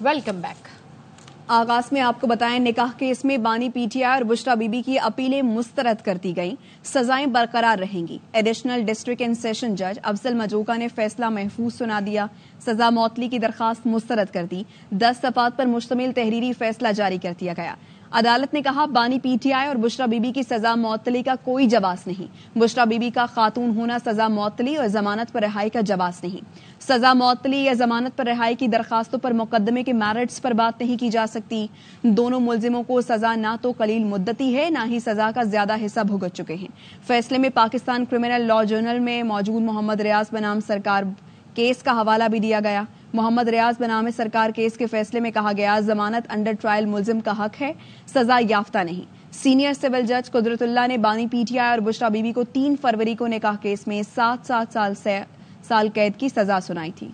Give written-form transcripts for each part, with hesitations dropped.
Welcome back. आगाज में आपको बताएं, निकाह केस में बानी पीटीआई और बुशरा बीबी की अपीलें मुस्तरद कर दी गईं, सजाएं बरकरार रहेंगी। एडिशनल डिस्ट्रिक्ट एंड सेशन जज अफजल मजूका ने फैसला महफूज सुना दिया, सजा मौतली की दरखास्त मुस्तरद कर दी। 10 सफात पर मुश्तमिल तहरीरी फैसला जारी कर दिया गया। अदालत ने कहा, बानी पीटीआई और बुशरा बीबी की सजा मौतली का कोई जवाब नहीं। बुशरा बीबी का खातून होना सजा मौतली और जमानत पर रिहाई का जवाब नहीं। सजा मौतली या जमानत पर रिहाई की दरखास्तों पर मुकदमे के मैरिट्स पर बात नहीं की जा सकती। दोनों मुलजिमों को सजा ना तो कलील मुद्दती है, ना ही सजा का ज्यादा हिस्सा भुगत चुके हैं। फैसले में पाकिस्तान क्रिमिनल लॉ जर्नल में मौजूद मोहम्मद रियाज बनाम सरकार केस का हवाला भी दिया गया। मोहम्मद रियाज बनाम सरकार केस के फैसले में कहा गया, जमानत अंडर ट्रायल मुलजिम का हक है, सजा याफ्ता नहीं। सीनियर सिविल जज कुदरतुल्लाह ने बानी पीटीआई और बुशरा बीबी को 3 फरवरी को निकाह केस में 7 साल कैद की सजा सुनाई थी।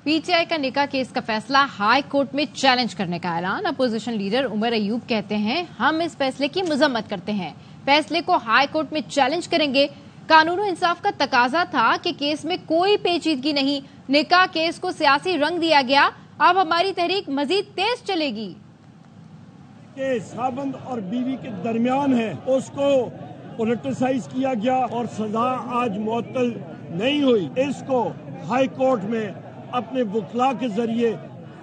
पीटीआई का निकाह केस का फैसला हाई कोर्ट में चैलेंज करने का ऐलान। अपोजिशन लीडर उमर अयूब कहते हैं, हम इस फैसले की मजम्मत करते हैं, फैसले को हाई कोर्ट में चैलेंज करेंगे। कानून और इंसाफ का तकाजा था कि केस में कोई पेचीदगी नहीं, निकाह केस को सियासी रंग दिया गया, अब हमारी तहरीक मजीद तेज चलेगी। केस साबंद और बीवी के दरमियान है, उसको पॉलिटिसाइज किया गया और सजा आज मुअत्तल नहीं हुई। इसको हाई कोर्ट में अपने वकला के जरिए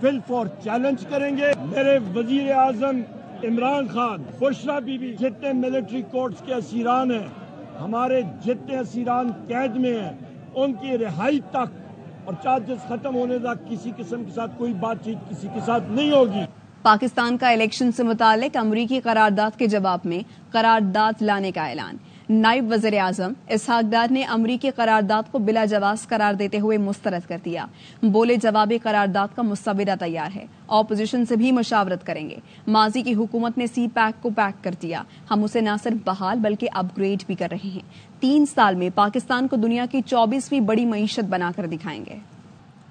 फिल फॉर चैलेंज करेंगे। मेरे वजीर आजम इमरान खान, बुशरा बीबी, जितने मिलिट्री कोर्ट्स के असीरान हैं, हमारे जितने असीरान कैद में हैं, उनकी रिहाई तक और चार्जेस खत्म होने तक किसी किस्म के साथ कोई बातचीत किसी के साथ नहीं होगी। पाकिस्तान का इलेक्शन से मुतालिक अमरीकी करारदाद के जवाब में करारदाद लाने का ऐलान। नायब वज़ीर आज़म इसहाक डार ने अमरीकी करारदाद को बिला जवाब करार देते हुए मुस्तरद कर दिया। बोले, जवाबी करारदाद का मुस्तविदा तैयार है, ऑपोजिशन से भी मुशावरत करेंगे। माजी की हुकूमत ने सी पैक को पैक कर दिया, हम उसे न सिर्फ बहाल बल्कि अपग्रेड भी कर रहे हैं। 3 साल में पाकिस्तान को दुनिया की 24वीं बड़ी मईशत बनाकर दिखाएंगे।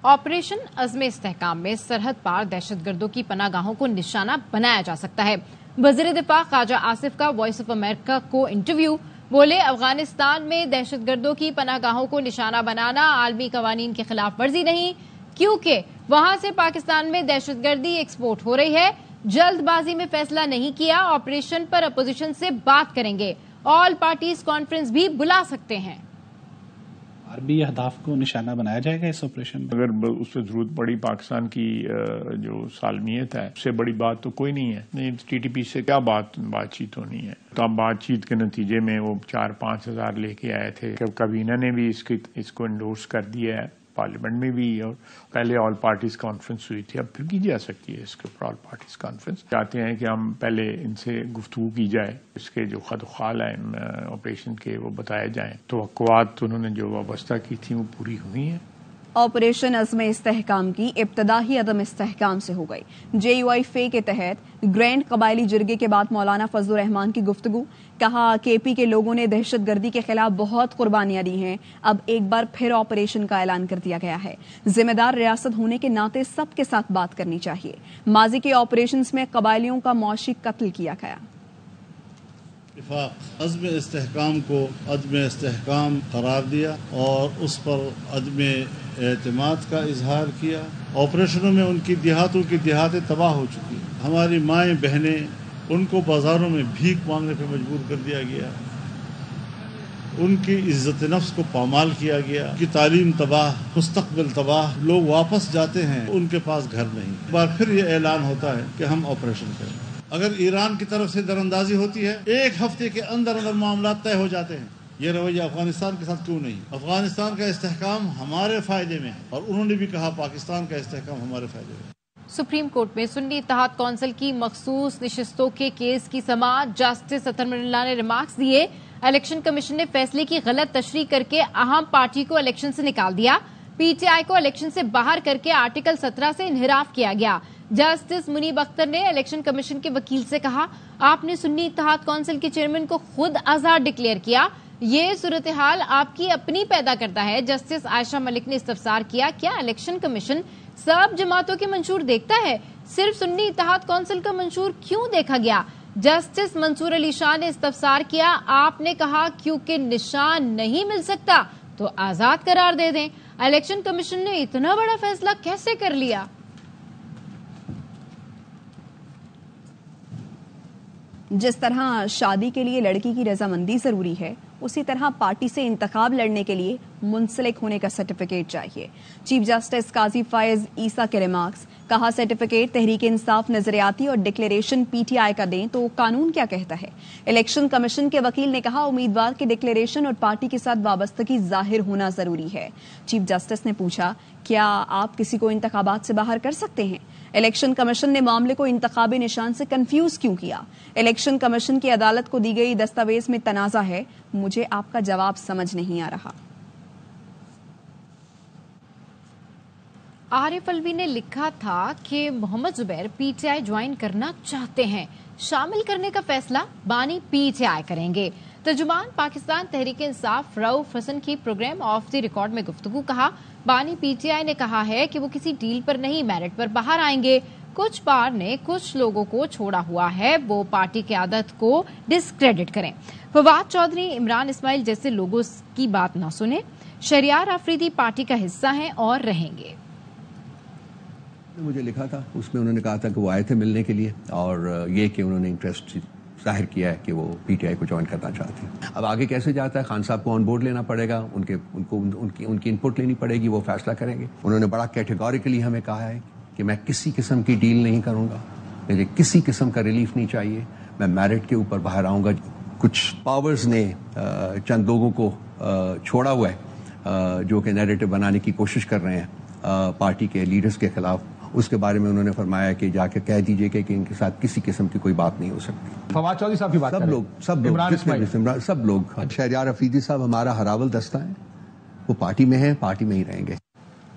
ऑपरेशन अज़्म इस्तेहकाम में सरहद पार दहशतगर्दों की पनागाहों को निशाना बनाया जा सकता है। वज़ीर दिफा ख्वाजा आसिफ का वॉइस ऑफ अमेरिका को इंटरव्यू। बोले, अफगानिस्तान में दहशतगर्दों की पनागाहों को निशाना बनाना आलमी कवानीन की खिलाफ वर्जी नहीं, क्योंकि वहां से पाकिस्तान में दहशतगर्दी एक्सपोर्ट हो रही है। जल्दबाजी में फैसला नहीं किया, ऑपरेशन पर अपोजिशन से बात करेंगे, ऑल पार्टीज कॉन्फ्रेंस भी बुला सकते हैं। आरबी अहदाफ को निशाना बनाया जाएगा इस ऑपरेशन में? अगर उससे जरूरत पड़ी, पाकिस्तान की जो सालमियत है, उससे बड़ी बात तो कोई नहीं है। नहीं, टीटीपी से क्या बातचीत होनी है? तो अब बातचीत के नतीजे में वो 4-5 हजार लेके आए थे। कबीना ने भी इसको एंडोर्स कर दिया है, पार्लियामेंट में भी, और पहले ऑल पार्टीज कॉन्फ्रेंस हुई थी, अब फिर की जा सकती है इसके ऊपर ऑल पार्टीज कॉन्फ्रेंस। चाहते हैं कि हम पहले इनसे गुफ्तगू की जाए, इसके जो खदखाल हैं ऑपरेशन के वो बताए जाएं। तवक्कुआत उन्होंने जो वाबस्ता की थी वो पूरी हुई हैं। ऑपरेशन अज़्म इस्तेहकाम की इब्तदा ही अदम इस्तेहकाम से हो गई। JUI फे के तहत ग्रैंड कबायली जिरगे के बाद मौलाना फजलुर रहमान की गुफ्तगू। कहा, KP के लोगों ने दहशतगर्दी के खिलाफ बहुत कुर्बानियां दी हैं, अब एक बार फिर ऑपरेशन का ऐलान कर दिया गया है। जिम्मेदार रियासत होने के नाते सबके साथ बात करनी चाहिए। माजी के ऑपरेशंस में कबायलियों का मौशी कत्ल किया गया। अज़्म इस्तेहकाम को अदम इस्तेहकाम करार दिया और उस पर अदम एतमाद का इजहार किया। ऑपरेशनों में उनकी देहातों की देहातें तबाह हो चुकी हैं। हमारी माएँ बहनें, उनको बाजारों में भीख मांगने पर मजबूर कर दिया गया, उनकी इज्जत नफ्स को पामाल किया गया, उनकी तालीम तबाह, मुस्तकबिल तबाह। लोग वापस जाते हैं, उनके पास घर नहीं। एक बार फिर ये ऐलान होता है कि हम ऑपरेशन करें। अगर ईरान की तरफ से दरअंदाजी होती है, 1 हफ्ते के अंदर अंदर मामला तय हो जाते हैं। ये रवैया अफगानिस्तान के साथ क्यों नहीं? अफगानिस्तान का इस्तेहकाम हमारे फायदे में है और उन्होंने भी कहा पाकिस्तान का इस्तेहकाम हमारे फायदे में। सुप्रीम कोर्ट में सुन्नी इत्तेहाद कौंसिल की मखसूस निशिस्तों के केस की समाअत। जस्टिस अतर मिर्ज़ा ने रिमार्क्स दिए। इलेक्शन कमीशन ने फैसले की गलत तशरीह करके अहम पार्टी को इलेक्शन से निकाल दिया। PTI को इलेक्शन से बाहर करके आर्टिकल 17 से इन्हिराफ किया गया। जस्टिस मुनीब अख्तर ने इलेक्शन कमीशन के वकील से कहा, आपने सुन्नी इत्तेहाद कौंसिल के चेयरमैन को खुद आजाद डिक्लेयर किया, ये सूरत हाल आपकी अपनी पैदा करता है। जस्टिस आयशा मलिक ने इस्तफसार किया, क्या इलेक्शन कमीशन सब जमातों के मंशूर देखता है, सिर्फ सुन्नी इत्तेहाद कौंसिल का मंशूर क्यों देखा गया? जस्टिस मंसूर अली शाह ने इस्तफसार किया, आपने कहा क्योंकि निशान नहीं मिल सकता تو آزاد قرار دے دیں۔ الیکشن کمیشن نے اتنا بڑا فیصلہ کیسے کر لیا؟ جس طرح شادی کے لیے لڑکی کی رضامندی ضروری ہے، اسی طرح پارٹی سے انتخاب لڑنے کے لیے منسلک ہونے کا سرٹیفکیٹ چاہیے۔ چیف جسٹس قاضی فائز عیسیٰ کے ریمارکس، کہا سرٹیفکیٹ تحریک انصاف نظریاتی اور ڈکلیریشن پی ٹی آئی کا دیں تو قانون کیا کہتا ہے؟ الیکشن کمیشن کے وکیل نے کہا امیدوار کی ڈکلیریشن اور پارٹی کے ساتھ وابستگی ظاہر ہونا ضروری ہے۔ چیف جسٹس نے پوچھا کیا آپ کسی کو انتخابات سے باہر کر سکتے ہیں؟ الیکشن کمیشن نے معاملے کو انتخابی نشان سے کنفیوز کیوں کیا؟ الیکشن کمیشن کی عدالت کو دی گئی دستاویز میں تنازع ہے، مجھے آپ کا جواب سمجھ نہیں آ رہا۔ عارف الوی نے لکھا تھا کہ محمد زبیر پی ٹی آئی جوائن کرنا چاہتے ہیں، شامل کرنے کا فیصلہ بانی پی ٹی آئی کریں گے۔ ترجمان پاکستان تحریک انصاف رؤف حسن کی پروگرام آف دی ریکارڈ میں گفتگو، کہا بانی پی ٹی آئی نے کہا ہے کہ وہ کسی ڈیل پر نہیں میرٹ پر باہر آئیں گے۔ کچھ بار نے کچھ لوگوں کو چھوڑا ہوا ہے، وہ پارٹی قیادت کو ڈسکریڈٹ کریں۔ فواد چودھری، عمران اسماعیل جیسے لوگوں کی بات نہ سنیں۔ شہریار آفریدی پارٹی کا حصہ ہیں اور رہیں گے۔ مجھے لکھا تھا، اس میں انہوں نے کہا تھا کہ وہ آئے تھے ملنے کے لیے، اور یہ کہ انہوں نے انٹرسٹ ظاہر کیا ہے کہ وہ پی ٹی آئی کو جوائن کرنا چاہتے ہیں۔ اب آگے کیسے جاتا ہے، خان صاحب کو آن بورڈ لینا پڑے گا، ان کی انپٹ لینی پڑے گی، وہ فیصلہ کریں گے۔ انہوں نے بڑا کیٹیگوریکلی ہمیں کہا ہے کہ میں کسی قسم کی ڈیل نہیں کروں گا، مجھے کسی قسم کا ریلیف نہیں چاہیے، میں میرٹ کے اوپر باہر آؤں گا۔ کچھ پاورز نے چند لوگوں کو چھوڑا ہوا ہے جو کہ نیریٹو بنانے کی کوشش کر رہے ہیں پارٹی کے لیڈرز کے خلاف، اس کے بارے میں انہوں نے فرمایا کہ جا کے کہہ دیجئے کہ ان کے ساتھ کسی قسم کی کوئی بات نہیں ہو سکتی۔ فواد چودھری صاحب کی بات سب لوگ سب لوگ شہریار افریدی صاحب ہمارا ہراول دستہ ہیں، وہ پارٹی میں ہیں، پارٹی میں ہی رہیں گے۔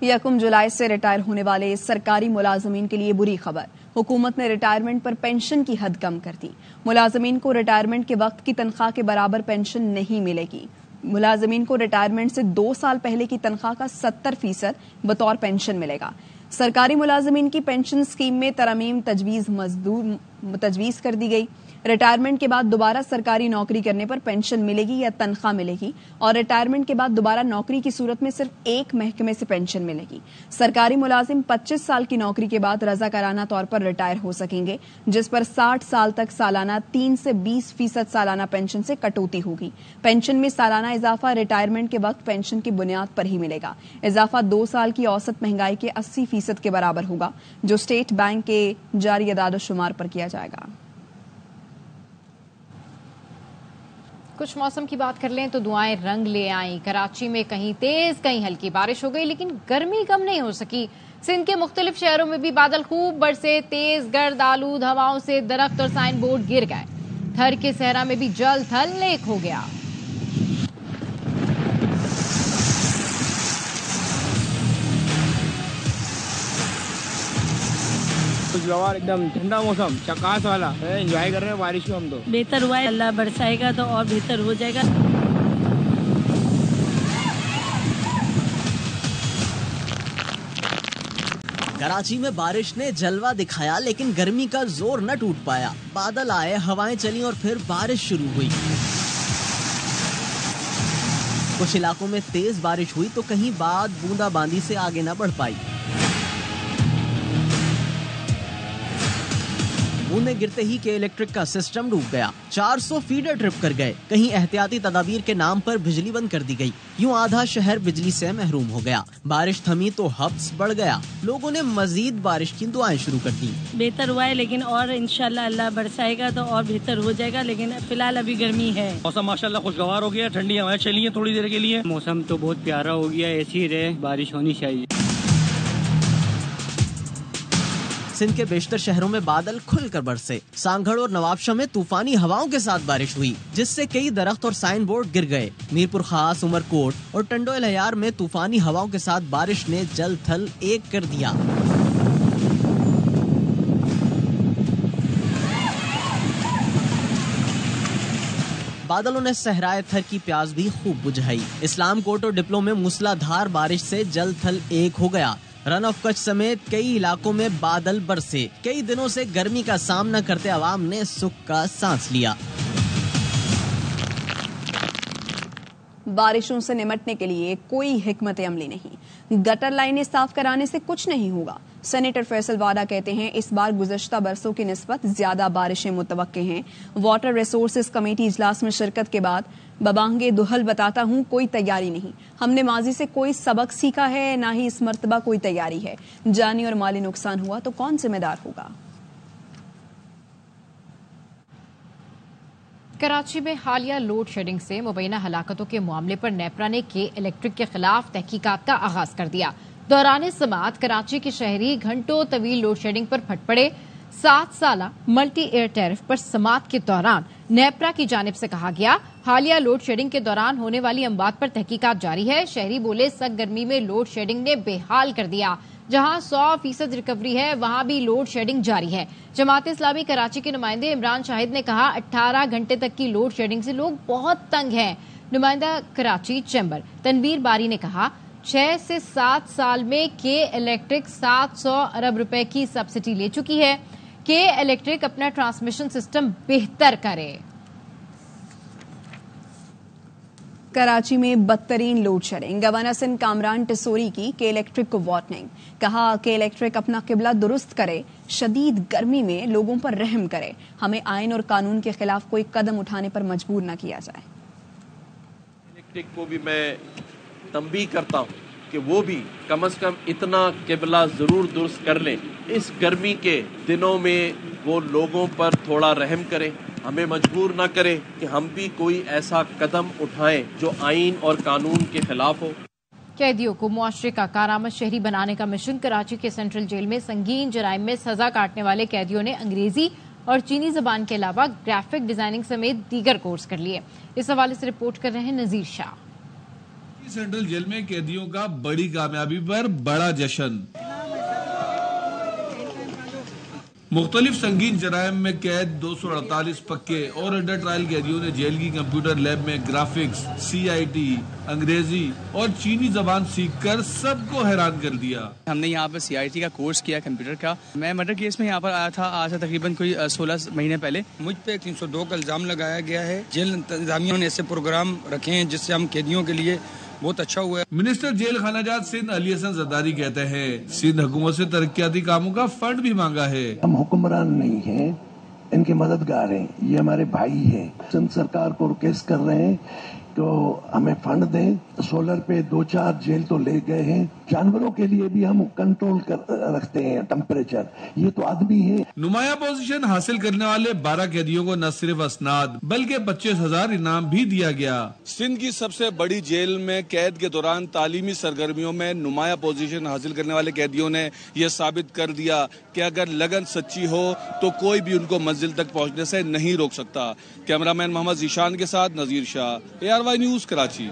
1 جولائی سے ریٹائر ہونے والے سرکاری ملازمین کے لیے بری خبر، حکومت نے ریٹائرمنٹ پر پینشن کی حد کم کر دی۔ ملازمین کو ریٹائرمنٹ کے وقت کی تنخواہ کے برابر پینشن نہیں ملے گی۔ ملازمین کو ریٹائرمنٹ سے 2 سال پہلے کی تنخواہ کا 70% بطور پینشن ملے گا۔ سرکاری ملازمین کی پینشن اسکیم میں ترمیم تجویز کر دی گئی۔ ریٹائرمنٹ کے بعد دوبارہ سرکاری نوکری کرنے پر پینشن ملے گی یا تنخواہ ملے گی، اور ریٹائرمنٹ کے بعد دوبارہ نوکری کی صورت میں صرف ایک محکمے سے پینشن ملے گی۔ سرکاری ملازم 25 سال کی نوکری کے بعد رضاکارانہ طور پر ریٹائر ہو سکیں گے، جس پر 60 سال تک سالانہ 3 سے 20% سالانہ پینشن سے کٹوتی ہوگی۔ پینشن میں سالانہ اضافہ ریٹائرمنٹ کے وقت پینشن کی بنیاد پر ہی ملے گا۔ اضافہ 2 سال کی اوسط مہنگائی کے 80% کے برابر ہوگا، جو اسٹیٹ بینک کے جاری اعداد و شمار پر کیا جائے گا۔ کچھ موسم کی بات کر لیں تو دعائیں رنگ لے آئیں۔ کراچی میں کہیں تیز کہیں ہلکی بارش ہو گئی، لیکن گرمی کم نہیں ہو سکی۔ سندھ کے مختلف شہروں میں بھی بادل خوب برسے، تیز گرد آلود ہواؤں سے درخت اور سائن بورڈ گر گئے۔ تھر کے صحرا میں بھی جل تھل نیک ہو گیا۔ خوشگوار ایک دم ٹھنڈا موسم، چکاس والا، انجوائے کر رہے ہیں بارش کو ہم تو۔ بہتر ہوا ہے، اللہ برسائے گا تو اور بہتر ہو جائے گا۔ کراچی میں بارش نے جلوہ دکھایا، لیکن گرمی کا زور نہ ٹوٹ پایا۔ بادل آئے، ہوائیں چلیں اور پھر بارش شروع ہوئی۔ کچھ علاقوں میں تیز بارش ہوئی تو کہیں بعد بوندا باندی سے آگے نہ بڑھ پائی۔ بوندیں گرتے ہی کے الیکٹرک کا سسٹم ڈوب گیا، 400 فیڈر ٹرپ کر گئے، کہیں احتیاطی تدابیر کے نام پر بجلی بند کر دی گئی۔ یوں آدھا شہر بجلی سے محروم ہو گیا۔ بارش تھمی تو حبس بڑھ گیا، لوگوں نے مزید بارش کی دعائیں شروع کر دی۔ بہتر ہوا ہے، لیکن اور انشاءاللہ اللہ برسائے گا تو اور بہتر ہو جائے گا، لیکن فی الحال ابھی گرمی ہے۔ موسم ماشاءاللہ خوشگوار ہو گیا، ٹھنڈی ہوائیں چلی ہیں تھوڑی دیر کے لیے۔ موسم تو بہت پیارا ہو گیا، ایسی ہی رہے، بارش ہونی چاہیے۔ سندھ کے بیشتر شہروں میں بادل کھل کر برسے۔ سانگھڑ اور نوابشاہ میں طوفانی ہواؤں کے ساتھ بارش ہوئی، جس سے کئی درخت اور سائن بورڈ گر گئے۔ میرپور خاص، عمر کوٹ اور ٹنڈو الہیار میں طوفانی ہواؤں کے ساتھ بارش نے جل تھل ایک کر دیا۔ بادلوں نے صحرائے تھر کی پیاس بھی خوب بجھائی۔ اسلام کوٹ اور ڈپلو میں موسلا دھار بارش سے جل تھل ایک ہو گیا۔ رن آف کچھ سمیت کئی علاقوں میں بادل برسے۔ کئی دنوں سے گرمی کا سامنا کرتے عوام نے سکھ کا سانس لیا۔ बारिशों से निपटने के लिए कोई हिकमत अमली नहीं। गटर लाइनें साफ कराने से कुछ नहीं होगा। सेनेटर फैसल वाडा कहते हैं इस बार गुज़श्ता बरसों की निस्बत ज्यादा बारिशें मुतवक्के हैं। वाटर रिसोर्सेज कमेटी इजलास में शिरकत के बाद बबांगे दुहल बताता हूं कोई तैयारी नहीं। हमने माजी से कोई सबक सीखा है, ना ही इस मर्तबा कोई तैयारी है। जानी और माली नुकसान हुआ तो कौन जिम्मेदार होगा। कराची में हालिया लोड शेडिंग से मुबैना हलाकतों के मामले पर नेपरा ने के इलेक्ट्रिक के खिलाफ तहकीकात का आगाज कर दिया। दौरान समात कराची के शहरी घंटों तवील लोड शेडिंग पर फट पड़े। 7 साला मल्टी एयर टैरिफ पर समात के दौरान नेपरा की जानिब से कहा गया हालिया लोड शेडिंग के दौरान होने वाली अमवात पर तहकीकात जारी है। शहरी बोले सख्त गर्मी में लोड शेडिंग ने बेहाल कर दिया। जहां 100% रिकवरी है वहां भी लोड शेडिंग जारी है। जमात इस्लामी कराची के नुमाइंदे इमरान शाहिद ने कहा 18 घंटे तक की लोड शेडिंग से लोग बहुत तंग हैं। नुमाइंदा कराची चैम्बर तनवीर बारी ने कहा 6 से 7 साल में के इलेक्ट्रिक 700 अरब रुपए की सब्सिडी ले चुकी है। के इलेक्ट्रिक अपना ट्रांसमिशन सिस्टम बेहतर करे। कराची में बदतरीन load shedding. Governor Sindh Kamran Tessori की के इलेक्ट्रिक को वार्निंग। कहा के इलेक्ट्रिक अपना किबला दुरुस्त करे, शदीद गर्मी में लोगों पर रहम करे। हमें आइन और कानून के खिलाफ कोई कदम उठाने पर मजबूर न किया जाए। इलेक्ट्रिक को भी मैं तंबीह करता हूँ कि वो भी कम से कम इतना किबला जरूर दुरुस्त कर लें। इस गर्मी के दिनों में वो लोगों पर थोड़ा रहम करें, हमें मजबूर ना करे कि हम भी कोई ऐसा कदम उठाएं जो आइन और कानून के खिलाफ हो। कैदियों को मुआशरे का कारआमद शहरी बनाने का मिशन। कराची के सेंट्रल जेल में संगीन जराइम में सजा काटने वाले कैदियों ने अंग्रेजी और चीनी जबान के अलावा ग्राफिक डिजाइनिंग समेत दीगर कोर्स कर लिए। इस हवाले से रिपोर्ट कर रहे हैं नजीर शाह। सेंट्रल जेल में कैदियों का बड़ी कामयाबी पर बड़ा जश्न। मुख्तलिफ संगीन जराइम में कैद 248 पक्के और अंडर ट्रायल कैदियों ने जेल की कंप्यूटर लैब में ग्राफिक्स, CIT, अंग्रेजी और चीनी जबान सीखकर सबको हैरान कर दिया। हमने यहाँ पर CIT का कोर्स किया कंप्यूटर का। मैं मर्डर केस में यहाँ पर आया था आज से तकरीबन कोई 16 महीने पहले। मुझ पे 302 का इल्जाम लगाया गया है। जेल इंतजामिया ने ऐसे प्रोग्राम रखे हैं जिससे हम कैदियों के लिए बहुत अच्छा हुआ है। मिनिस्टर जेल खानाजात सिंध अली हसन जरदारी कहते हैं सिंध हुकूमत से तरक्याती कामों का फंड भी मांगा है। हम हुक्मरान नहीं हैं, इनके मददगार हैं, ये हमारे भाई हैं। सिंध सरकार को रिक्वेस्ट कर रहे हैं तो हमें फंड दें। सोलर पे 2-4 जेल तो ले गए हैं। जानवरों के लिए भी हम कंट्रोल रखते हैं टेम्परेचर। ये तो आदमी है। नुमाया पोजीशन हासिल करने वाले 12 कैदियों को न सिर्फ असनाद बल्कि 25,000 इनाम भी दिया गया। सिंध की सबसे बड़ी जेल में कैद के दौरान तालीमी सरगर्मियों में नुमाया पोजीशन हासिल करने वाले कैदियों ने यह साबित कर दिया कि अगर लगन सच्ची हो तो कोई भी उनको मंजिल तक पहुँचने से नहीं रोक सकता। कैमरामैन मोहम्मद जीशान के साथ नजीर शाह, ARY न्यूज कराची।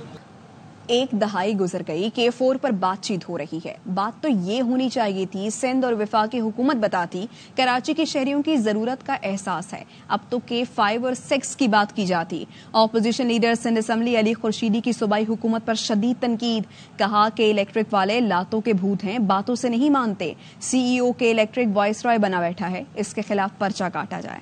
एक दहाई गुजर गई, K4 पर बातचीत हो रही है। बात तो ये होनी चाहिए थी सिंध और वफाकी हुकूमत बताती कराची के शहरियों की जरूरत का एहसास है। अब तो K5 और 6 की बात की जाती। Opposition leader Sindh assembly Ali Khurshidi की सूबाई हुकूमत पर शदीद तनकीद। कहा कि इलेक्ट्रिक वाले लातों के भूत हैं, बातों से नहीं मानते। CEO के इलेक्ट्रिक वॉइस रॉय बना बैठा है, इसके खिलाफ पर्चा काटा जाए।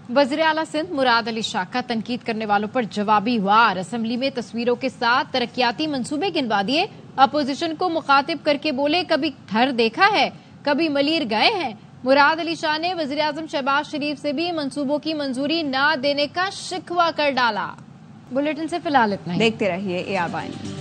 वज़ीर आला सिंध मुराद अली शाह का तनकीद करने वालों पर जवाबी वार। असेंबली में तस्वीरों के साथ तरक्याती मंसूबे गिनवा दिए। अपोजिशन को मुखातिब करके बोले कभी घर देखा है, कभी मलीर गए हैं। मुराद अली शाह ने वज़ीर आज़म शहबाज शरीफ से भी मंसूबों की मंजूरी न देने का शिकवा कर डाला। बुलेटिन से फिलहाल इतना ही। देखते रहिए ARY।